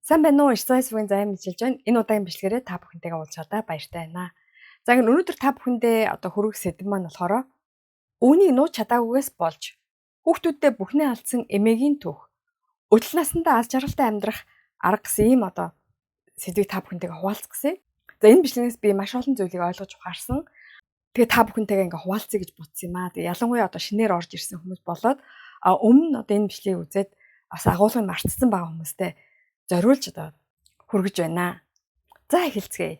Сайн байна уу? Exercise-ийн займ бичилж байна. Энэ удаагийн бичлэгээрээ та бүхэнтэйгээ уулзаадаа баяртай байна. За ингэ өнөөдөр та бүхэндээ хүргэх сэдэв маань болохоор үүнийг нууц чадаагүйгээс болж хүүхдүүддээ бүхнээ алдсан эмээгийн түүх. Өдөл насндаа аз жаргалтай амьдрах арга гэсэн ийм сэдвийг та бүхэнтэйгээ хуваалцах гэсэн. За энэ бичлэгээс би маш олон зүйлийг ойлгож ухаарсан. Тэгээ та бүхэнтэйгээ ингээ хуваалцъя гэж бодсон юм аа. Тэгээ ялангуяа шинээр орж ирсэн хүмүүс болоод өмнө энэ бичлэгийг үзээд бас агуулгыг мартсан байгаа хүмүүстэй зориулж хүргэж байна. За эхэлцгээе.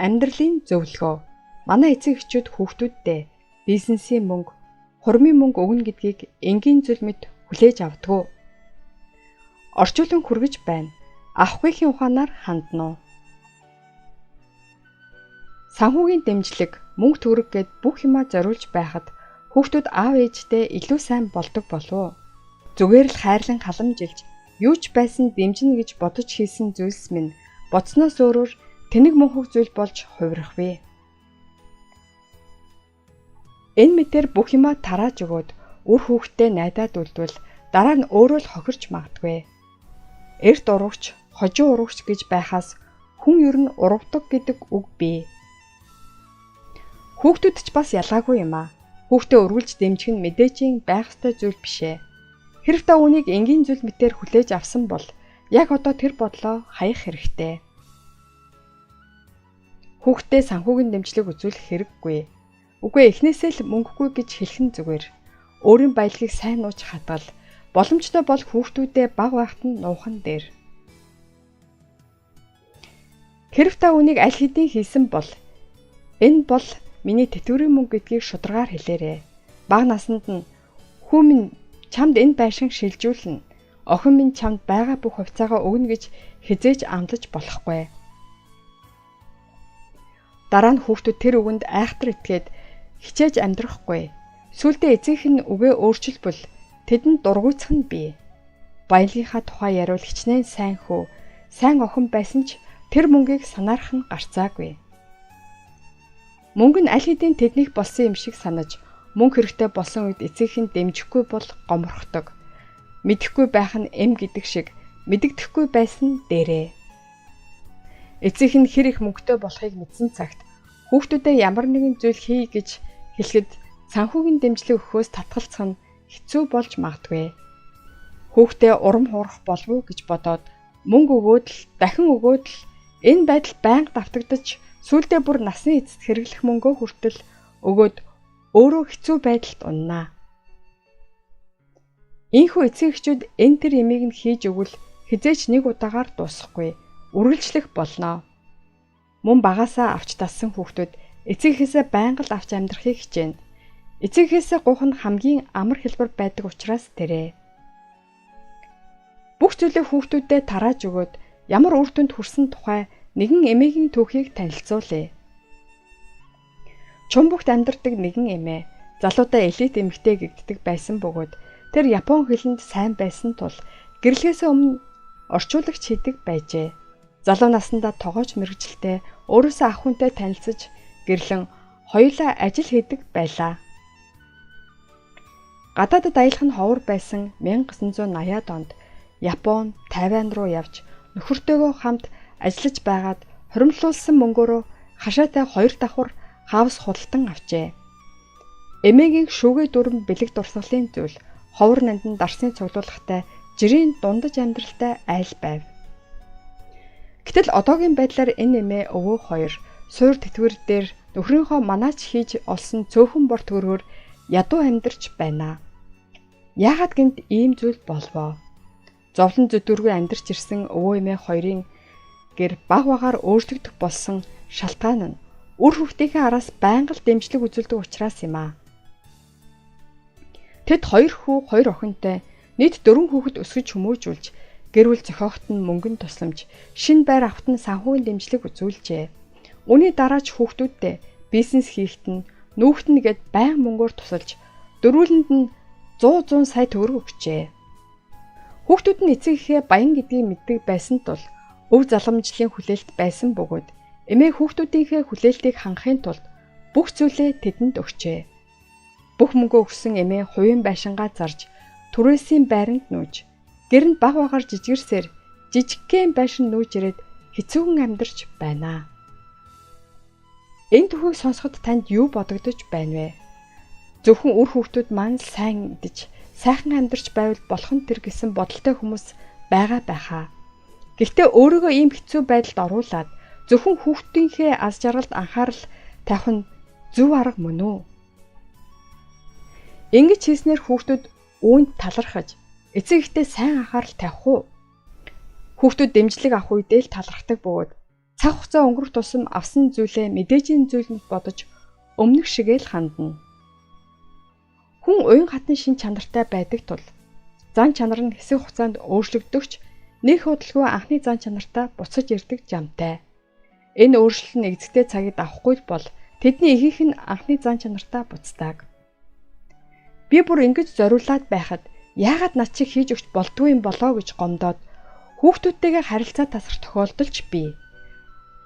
Амьдралын зөвлөгөө. Манай эцэг эхчүүд хүүхдүүддээ бизнесийн мөнгө, хурмын мөнгө өгнө гэдгийг энгийн зүйл мэд хүлээж авдаг. Орчуулан хүргэж байна. Авахгүйхийн ухаанаар хандна уу? Санхүүгийн дэмжлэг, мөнгө төгрөг гэд бүх юмаа зориулж байхад хүүхдүүд аав ээжтэй илүү сайн болдог болов уу? Зүгээр л хайрлан халамжилж, юу ч байсан дэмжинэ гэж бодож хийсэн зүйлс минь бодсноос өөрөөр тэнэг мөнхөг зүйл болж хувирах вэ? Энэ мэтэр бүх юмаа тарааж өгөөд үр хүүхдтэй найдаад үлдвэл дараа нь өөрөө л хохирч магадгүй. Эрт урагч, хожин урагч гэж байхаас хүн ер нь урагдаг гэдэг үг бий. Хүүхдүүд ч бас ялгаагүй юм аа. Хүүхдээ өргөлж дэмжих нь мэдээжийн байх ёстой зүйл биш ээ. Хэрв та үүнийг энгийн зүйл мэтээр хүлээж авсан бол яг одоо тэр бодлоо хаях хэрэгтэй. Хүүхдээ санхүүгийн дэмжлэг үзүүлэх хэрэггүй. Үгүй эхнээсээ л мөнгөгүй гэж хэлэх нь зүгээр. Өөрийн баялагийг сайн нууж хадгал. Боломжтой бол хүүхдүүдээ бага байхад нь нуухан дээр. Хэрв та үнийг аль хэдийн хийсэн бол энэ бол миний тэтгэврийн мөнгө гэдгийг шударгаар хэлээрэй. Бага наснд нь хүү минь чамд энэ байшин шилжүүлнэ. Охин минь чамд байгаа бүх хувьцаагаа өгнө гэж хизээж амлаж болохгүй. Дараа нь хүүхдүүд тэр үгэнд айхтар итгээд хичээж амьдрахгүй. Сүүлдээ эцэгийнх нь үгээ өөрчилбөл тэдэнд дургуйцах нь бий. Баялагийнхаа тухай яриул хичнээн сайн хүү, сайн охин байсан ч тэр мөнгийг санаарах нь гарцаагүй. Мөнгө нь аль хэдийн тэднийг болсон юм шиг санаж, мөнгө хэрэгтэй болсон үед эцэгийнх нь дэмжихгүй бол гоморхдог. Мэдэхгүй байх нь эм гэдэг шиг мэдэгдэхгүй байсан дээрээ. Эцэгийнх нь хэр их мөнгөтэй болохыг мэдсэн цагт хүүхдүүдэд ямар нэгэн зүйл хий гэж хэлэхэд санхүүгийн дэмжлэг өгөхөөс татгалцах нь хэцүү болж магадгүй. Хүүхдээ урам хуурах болов уу гэж бодоод мөнгө өгөөд л дахин өгөөд л энэ байдал байнга давтагдаж сүүлдээ бүр насны эцэст хэрэглэх мөнгөө хүртэл өгөөд өөрөө хэцүү байдалд уннаа. Ийхүү эцэг эхчүүд энэ төр ямиг нь хийж өгвөл хизээч нэг удаагаар дуусахгүй, үргэлжлэх болно. Мөн багаасаа авч талсан хүүхдүүд эцэгээсээ байнга л авч амьдрахыг хичээнэ. Эцэгээсээ гуйх нь хамгийн амар хэлбэр байдаг учраас тэрэ. Бүх зүйлээ хүүхдүүдэд тарааж өгөөд ямар үр дүнд хүрсэн тухай нэгэн эмээгийн түүхийг танилцуулъя. Чумбогт амьдардаг нэгэн эмээ залуудаа элит эмэгтэй гэгддэг байсан бөгөөд тэр Япон хэлэнд сайн байсан тул гэрлэхээс өмнө орчуулагч хийдэг байжээ. Залуу наснда тогооч мэрэгчлээ өөрөөсөө ах хүнтэй танилцж гэрлэн хоёулаа ажил хийдэг байлаа. Гадаадд аялах нь ховор байсан 1980-ад онд Япон, Тайвань руу явж нөхөртөөгөө хамт ажиллаж байгаад хуримлуулсан мөнгөөрөө хашаатай 2 давхар хаавс худалдан авчээ. Эмээгийн шүүгээ дүрм бэлэг дурсгалын зүйл ховор нандин дарсны цуглуулгатай жирийн дундаж амьдралтай айл байв. Гэтэл одоогийн байдлаар энэ эмээ өвөө хоёр суур тэтгэвэр дээр нөхрийнхөө манаач хийж олсон цөөхөн бор төгрөгөөр ядуу амьдарч байна. Яагаад гэнт ийм зүйл болвоо? Зовлон зүдүргүй амьдарч ирсэн өвөө эмээ хоёрын гэр баг багаар өөрчлөгдөх болсон шалтгаан нь үр хүүхдийнхээ араас байнга л дэмжлэг үзүүлдэг учраас юм аа. Тэд 2 хүү 2 охинтой нийт 4 хүүхэд өсгөж хүмүүжүүлж гэр бүл зохиогт нь мөнгөн тусламж шин байр авахт нь санхүүгийн дэмжлэг үзүүлжээ. Үүний дараач хүүхдүүддээ бизнес хийхэд нь нүүхт нь гээд байнга мөнгөөр тусалж дөрүүлэнд нь 100 сая төгрөг өгчээ. Хүүхдүүд нь эцэг эхээ баян гэдгийг мэддэг байсан тул өв заламжлалын хүлээлт байсан бөгөөд эмээ хүүхдүүдийнхээ хүлээлтийг хангахын тулд бүх зүйлээ тэдэнд өгчээ. Бүх мөнгөө өгсөн эмээ хувийн байшингаа зарж түрээсийн байранд нүүж гэрэнд баг багаар жижигэрсээр жижигхэн байшин нүүж ирээд хэцүүхэн амьдарч байна. Энэ түүхийг сонсоход танд юу бодогдож байна вэ? Зөвхөн үр хүүхдүүд маань сайн идэж, сайхан амьдарч байвал болох нь тэр гэсэн бодолтой хүмүүс байгаа байхаа. Гэхдээ өөрийгөө ийм хэцүү байдалд оруулаад зөвхөн хүүхдийнхээ аз жаргалд анхаарал тавих нь зөв арга мөн үү? Ингэж хийснээр хүүхдүүд үүнд талархаж, эцэг ихтэй сайн анхаарал тавих уу? Хүүхдүүд дэмжлэг авах үедээ л талархдаг бөгөөд цаг хугацаа өнгөрөх тусам авсан зүйлээ мэдээжийн зүйлэнд бодож өмнөх шигээ л хандна. Хүн уян хатан шин чанартай байдаг тул зан чанар нь хэсэг хугацаанд өөрчлөгдөгч нэг худалгүй анхны зан чанартаа буцаж ирдэг жамтай. Энэ өөрчлөлт нь эзэгтэй цагийг авахгүй бол тэдний ихийнх нь анхны зан чанартаа буцдаг. Би бүр ингэж зориулаад байхад яагаад над чиг хийж өгч болдгүй юм болоо гэж гомдоод хүүхдүүдтэйгээ харилцаа тасрах тохиолдолч бий.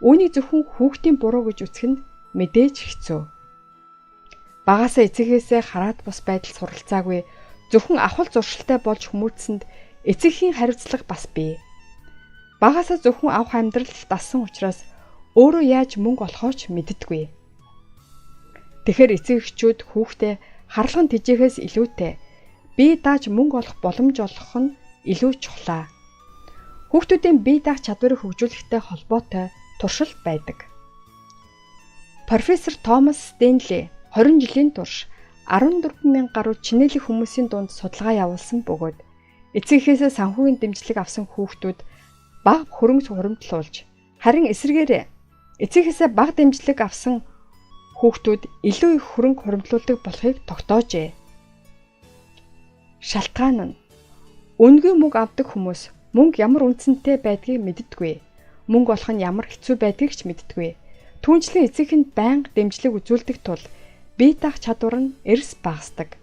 Үүнийг зөвхөн хүүхдийн буруу гэж үзэх нь мэдээж хэцүү. Багаасаа эцэгээсээ хараад бус байдал суралцаагүй зөвхөн ахвал зуршилтай болж хүмүүцсэнд эцэгхийн хариуцлага бас бий. Багаасаа зөвхөн авах амьдрал дассан учраас өөрөө яаж мөнгө олохооч мэддэггүй. Тэгэхэр эцэг эхчүүд хүүхдээ харлахын тэжээхээс илүүтэй бие дааж мөнгө олох боломж олох нь илүү чухлаа. Хүүхдүүдийн бие даах чадварыг хөгжүүлэхтэй холбоотой туршилт байдаг. Профессор Томас Стенли 20 жилийн турш 14,000 гаруй чинэлэг хүмүүсийн дунд судалгаа явуулсан бөгөөд эцэгхээсээ санхүүгийн дэмжлэг авсан хүүхдүүд бага хөрөнгө хуримтлуулж, харин эсвэргээр эцэгхээсээ бага дэмжлэг авсан хүүхдүүд илүү их хөрөнгө хуримтлуулдаг болохыг тогтоожээ. Шалтгаан нь үнэгүй мөнгө авдаг хүмүүс мөнгө ямар үнцэнтэй байдгийг мэддэггүй. Мөнгө олох нь ямар хэцүү байдгийг ч мэддэггүй. Түүнчлэн эцэг нь байнга дэмжлэг үзүүлдэг тул бие даах чадвар нь эрс багасдаг.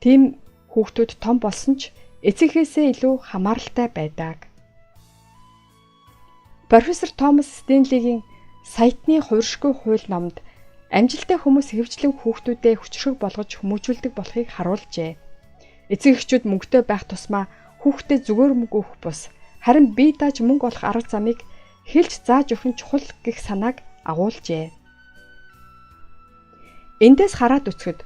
Тийм хүүхдүүд том болсон ч эцэгхээсээ илүү хамааралтай байдаг. Профессор Томас Стенлигийн саятны хувиршгүй хууль номд амжилттай хүмүүс хэвчлэн хүүхдүүдээ хүчрэг болгож хүмүүжүүлдэг болохыг харуулжээ. Эцэг эхчүүд мөнгөтэй байх тусмаа хүүхдэд зүгээр мөнгө өгөх бус, харин бие дааж мөнгө олох арга замыг хэлж зааж өгөх нь чухал гэх санааг агуулжээ. Эндээс хараад үзэхэд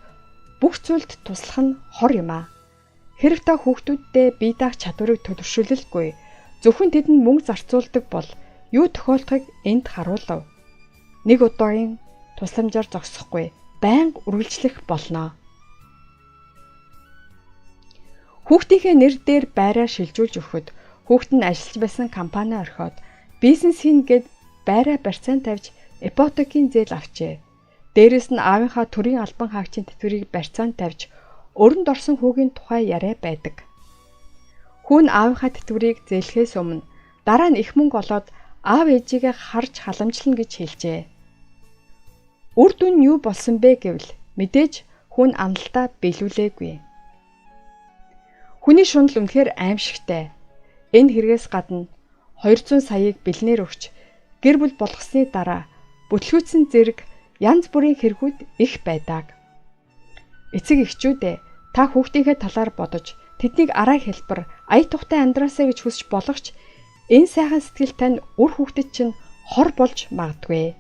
бүх зүйлд туслах нь хор юм аа. Хэрв та хүүхдүүддээ бие даах чадварыг төлөвшүүлэлгүй, зөвхөн тэдэнд мөнгө зарцуулдаг бол юу тохиолдохыг энд харуулав. Нэг удаагийн тусламжаар зогсохгүй, байнга үргэлжлэх болно. Хүүхдийнхээ нэр дээр байраа шилжүүлж өгөхөд хүүхэд нь ажиллаж байсан компани орхиод бизнес хийн гээд байраа барьцаан тавьж ипотекийн зээл авчээ. Дээрээс нь аавынхаа төрийн албан хаагчийн тэтгэврийг барьцаан тавьж өрөнд орсон хүүгийн тухай яриа байдаг. Хүн аавынхаа тэтгэврийг зээлхээс өмнө дараа нь их мөнгө олоод аав ээжигээ харж халамжлана гэж хэлжээ. Үр дүн нь юу болсон бэ гэвэл мэдээж хүн амлалтаа биелүүлээгүй. Хүний шунал үнэхээр аимшигтай. Энэ хэрэгээс гадна 200 саяыг бэлнээр өгч гэр бүл болгосны дараа бүтлгүүцсэн зэрэг янз бүрийн хэрэгүүд их байдаг. Эцэг эхчүүдээ та хүүхдийнхээ талаар бодож тэднийг арай хэлбэр ая тухтай амьдраасаа гэж хүсч болохч энэ сайхан сэтгэл тань үр хүүхдэд чинь хор болж магадгүй.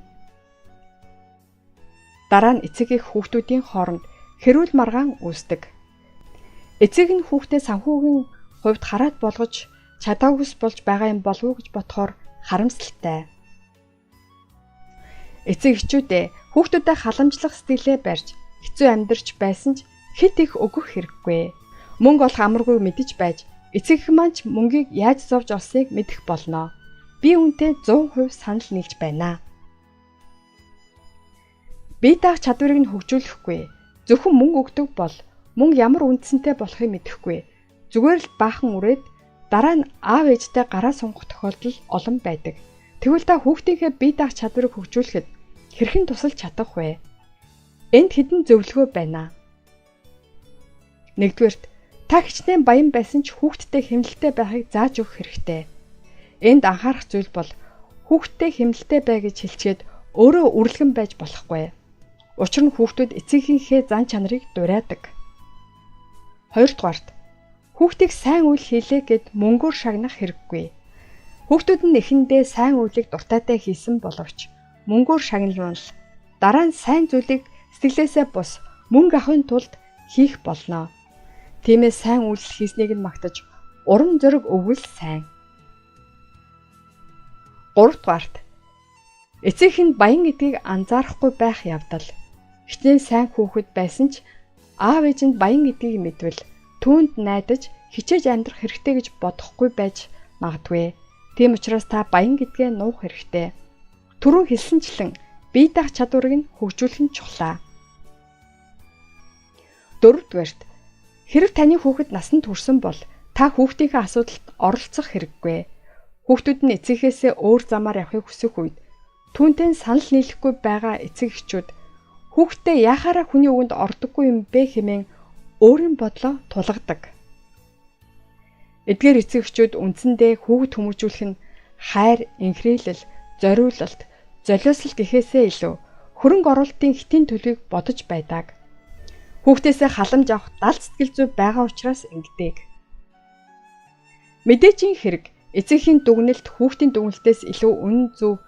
Дараа нь эцэг эх хүүхдүүдийн хооронд хэрүүл маргаан үүсдэг. Эцэг нь хүүхдээ санхүүгийн хувьд хараат болгож чадаагүйс болж байгаа юм болов уу гэж бодохоор харамсалтай. Эцэг эхчүүдээ хүүхдүүдэд халамжлах сэтгэлээ барьж хэцүү амьдарч байсан ч хэд их өгөх хэрэггүй. Мөнгө олох амаргүй мэдэж байж эцэг эх маань ч мөнгийг яаж зовж олсныг мэдэх болно. Би үүнтэй 100% санал нийлж байна. Бие даах чадварыг нь хөгжүүлэхгүй, зөвхөн мөнгө өгдөг бол мөнгө ямар үнцэнтэй болохыг мэдэхгүй. Зүгээр л баахан үрээд дараа нь аав ээжтэй гараа сунгах тохиолдол олон байдаг. Тэгвэл та хүүхдийнхээ бие даах чадварыг хөгжүүлэхэд хэрхэн тусалж чадах вэ? Энд хэдэн зөвлөгөө байна. Нэгдүгээрт та хичнээн баян байсан ч хүүхдтэй хэмнэлтэй байхыг зааж өгөх хэрэгтэй. Энд анхаарах зүйл бол хүүхдтэй хэмнэлтэй бай гэж хэлчихэд өөрөө үрлэгэн байж болохгүй. Учир нь хүүхдүүд эцэгийнхээ зан чанарыг дураадаг. Хоёрдугаарт хүүхдийг сайн үйл хийлээ гэд мөнгөөр шагнах хэрэггүй. Хүүхдүүд нь эхэндээ сайн үйлийг дуртайтай хийсэн боловч мөнгөөр шагналвал дараа нь сайн зүйлийг сэтгэлээсээ бус мөнгө авахын тулд хийх болно. Тиймээс сайн үйлс хийснийг нь магтаж урам зориг өгвөл сайн. Гуравдугаарт эцэг нь баян гэдгийг анзаарахгүй байх явдал. Хичнээн сайн хүүхэд байсан ч аав ээж нь баян гэдгийг мэдвэл түүнд найдаж хичээж амьдрах хэрэгтэй гэж бодохгүй байж магадгүй. Тийм учраас та баян гэдгээ нуух хэрэгтэй. Түрүүн хэлсэнчлэн бие даах чадварыг нь хөгжүүлэх нь чухлаа. Дөрөвдүгээрт хэрэг таны хүүхэд насанд хүрсэн бол та хүүхдийнхээ асуудалд оролцох хэрэггүй. Хүүхдүүд нь эцэгхээсээ өөр замаар явахыг хүсэх үед түүнтэй санал нийлэхгүй байгаа эцэг эхчүүд хүүхдтэй яхаараа хүний үгэнд ордоггүй юм бэ хэмээн өөрийн бодлоо тулгадаг. Эдгээр эцэг эхчүүд үндсэндээ хүүхэд хүмүүжүүлэх нь хайр, инхрийлэл, зориулалт, золиослол гэхээсээ илүү хөрөнгө оруулалтын хэтийн төлөвийг бодож байдаг. Хүүхдээсээ халамж авах далд сэтгэл зүй байгаа учраас ингэдэг. Мэдээжийн хэрэг эцэгхийн дүгнэлт хүүхдийн дүгнэлтээс илүү үнэн зөв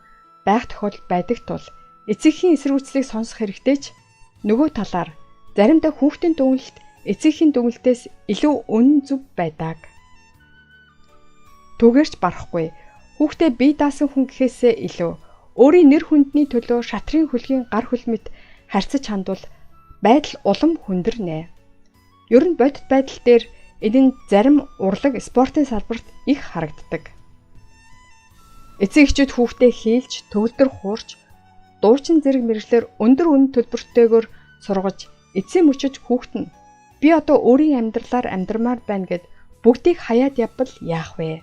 байх тохиолдол байдаг тул эцэгхийн эсэргүүцлийг сонсох хэрэгтэй ч нөгөө талаар заримдаа хүүхдийн дүгнэлт эцэгхийн дүгнэлтээс илүү үнэн зөв байдаг. Түгээрч барахгүй хүүхдээ бие даасан хүн гэхээсээ илүү өөрийн нэр хүндний төлөө шатрын хөлгийн гар хөлмөт харьцаж хандвал байдал улам хүндэрнэ. Ер нь бодит байдал дээр энэ нь зарим урлаг спортын салбарт их харагддаг. Эцэг эхчүүд хүүхдээ хийлж, төгөлдөр хуурч, дуучин зэрэг мэргэжлэр өндөр үнэ төлбөртэйгээр сургаж, эцсийн мөчөд хүүхэд нь би одоо өөрийн амьдралаар амьдрмаар байна гэд бүгдийг хаяад явбал яах вэ?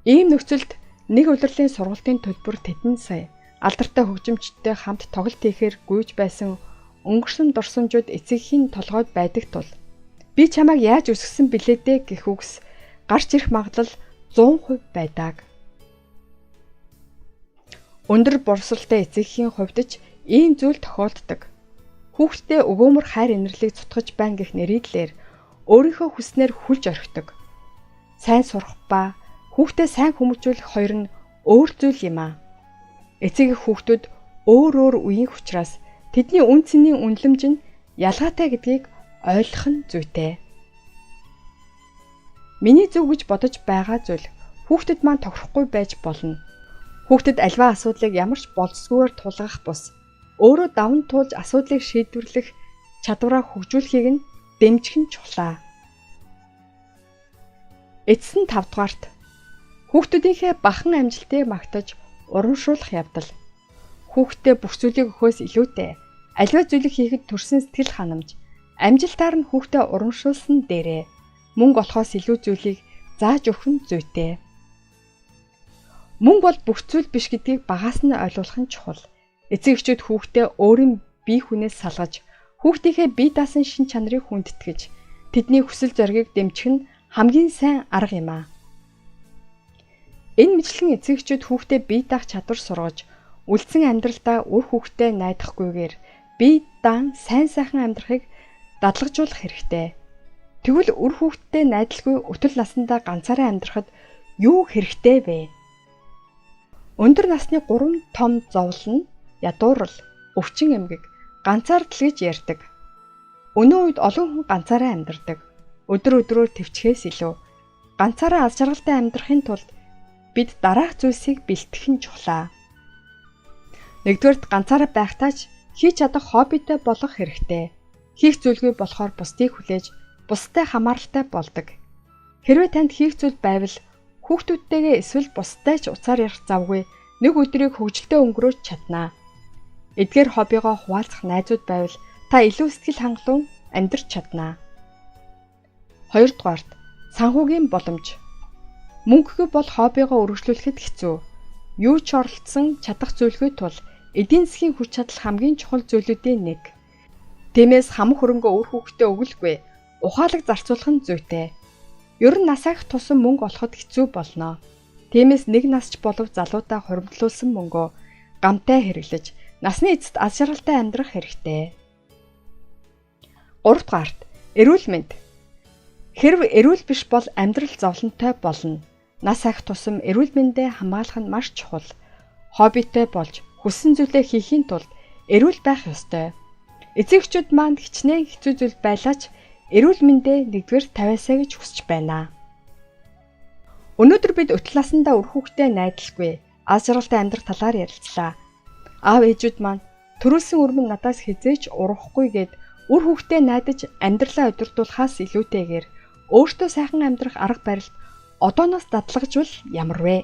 Ийм нөхцөлд нэг улирлын сургалтын төлбөр тэдэн сая алдартай хөгжимчдтэй хамт тоглолт хийхээр гүйж байсан өнгөрсөн дурсамжууд эцэгхийн толгойд байдаг тул би чамайг яаж өсгсөн билээ дээ гэх үгс гарч ирэх магадлал 100% байдаг. Өндөр борсолтой эцэгхийн хувьд ч ийм зүйл тохиолддог. Хүүхдээ өгөөмөр хайр инэрлийг цутгаж байна гэх нэрийдлэр өөрийнхөө хүснээр хүлж орхидог. Сайн сурах ба хүүхдээ сайн хүмүүжүүлэх хоёр нь өөр зүйл юм аа. Эцэг эх хүүхдүүд өөр үеийн учраас тэдний үн цэнийн үнэлэмж нь ялгаатай гэдгийг ойлгох нь зүйтэй. Миний зөв гэж бодож байгаа зүйл хүүхдэд маань тохирохгүй байж болно. Хүүхдэд альва асуудлыг ямар ч болцсгүйгээр тулгах бус өөрөө даван туулж асуудлыг шийдвэрлэх чадвараа хөгжүүлэхийг нь дэмжих нь чухлаа. Эцэст нь 5 дугаарт хүүхдүүдийнхээ бахан амжилтыг магтаж урамшуулах явдал. Хүүхдэд бүх зүйлийг өгөхөөс илүүтэй альва зүйлийг хийхэд төрсэн сэтгэл ханамж, амжилтаар нь хүүхдэд урамшуулсан дээрээ мөнгө олохоос илүү зүйлийг зааж өгөх нь зүйтэй. Мөнгө бол бүх зүйл биш гэдгийг багаас нь ойлгуулах нь чухал. Эцэг эхчүүд хүүхдэд өөрийн бие хүнээс салгаж, хүүхдийнхээ бие даасан шин чанарыг хүндэтгэж, тэдний хүсэл зоригийг дэмжих нь хамгийн сайн арга юм аа. Энэ мэтлэн эцэг эхчүүд хүүхдэд бие даах чадвар сургаж, үлдсэн амьдралдаа үр хүүхдэд найдахгүйгээр бие даан сайн сайхан амьдрахыг дадлагжуулах хэрэгтэй. Тэгвэл үр хүүхдэд найдалгүй өтөл насндаа ганцаараа амьдрахад юу хэрэгтэй вэ? Өндөр насны 3 том зовлон нь ядуурл, өвчин эмгэг, ганцаардал гэж ярьдаг. Өнөө үед олон хүн ганцаараа амьдардаг. Өдөр өдрөөр төвчхээс илүү ганцаараа аз жаргалтай амьдрахын тулд бид дараах зүйлсийг бэлтгэх нь чухлаа. Нэгдүгээрт ганцаараа байхдаа ч хийж чадах хоббитой болох хэрэгтэй. Хийх зүйлгүй болохоор бусдыг хүлээж, бусдад хамааралтай болдог. Хэрвээ танд хийх зүйл байвал хүүхдүүдтэйгээ эсвэл бусдад ч уцаар ярих завгүй нэг өдрийг хөвгөлтэй өнгөрөөж чаднаа. Эдгээр хоббигоо хуваалцах найзууд байвал та илүү сэтгэл хангалуун амьдрч чаднаа. Хоёрдугаарт санхүүгийн боломж. Мөнгөгүй бол хоббигоо өргөжлүүлэхэд хэцүү. Юу ч оролцсон чадах зүйлгүй тул эдийн засгийн хүч чадал хамгийн чухал зүйлүүдийн нэг. Тиймээс хамаг хөрөнгө өөр хүүхдэд өгөлгүй ухаалаг зарцуулах нь зүйтэй. Ер нь нас ахих тусам мөнгө олоход хэцүү болно. Тиймээс нэг насч болов залуудаа хуримтлуулсан мөнгөө гамтай хэрэглэж, насны эцэст аз жаргалтай амьдрах хэрэгтэй. 3 дугаарт эрүүл мэнд. Хэрв эрүүл биш бол амьдрал зовлонтой болно. Нас ахих тусам эрүүл мэндээ хамгаалах нь маш чухал. Хоббитой болж хүссэн зүйлээ хийхийн тулд эрүүл байх ёстой. Эцэгчүүд маань хичнээн хэцүү зүйл байлаач эрүүл мэндээ нэгдүгээр тавиасаа гэж хүсэж байна. Өнөөдөр бид өтөл насндаа үр хүүхдээ найдалгүй аз жаргалтай амьдрах талаар ярилцлаа. Аав ээжүүд маань төрүүлсэн өрмөн надаас хизээч урахгүй гэд үр хүүхдээ найдаж амьдралаа удирдуулахаас илүүтэйгээр өөртөө сайхан амьдрах арга барилд одооноос дадлагжвал ямар вэ?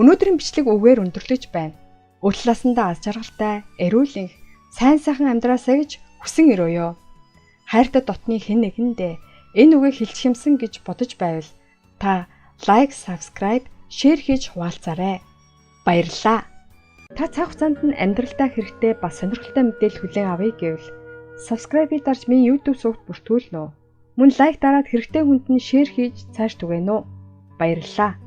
Өнөөдрийн бичлэг үгээр өндөрлөж байна. Өтөл насндаа аз жаргалтай, эрүүл сайн сайхан амьдраасаа гэж хүсэн өрөөё. Хайртай дотны хэн нэгэндээ энэ үгийг хэлж хэмсэн гэж бодож байвал та лайк, subscribe, share хийж хуваалцаарай. Баярлалаа. Та цаг хугацаанд нь амьдралдаа хэрэгтэй бас сонирхолтой мэдээлэл хүлээн авъя гэвэл subscribe-ийг дарж миний YouTube сувагт бүртгүүлнэ үү? Мөн лайк дараад хэрэгтэй хүнд нь share хийж цааш түгээнэ үү? Баярлалаа.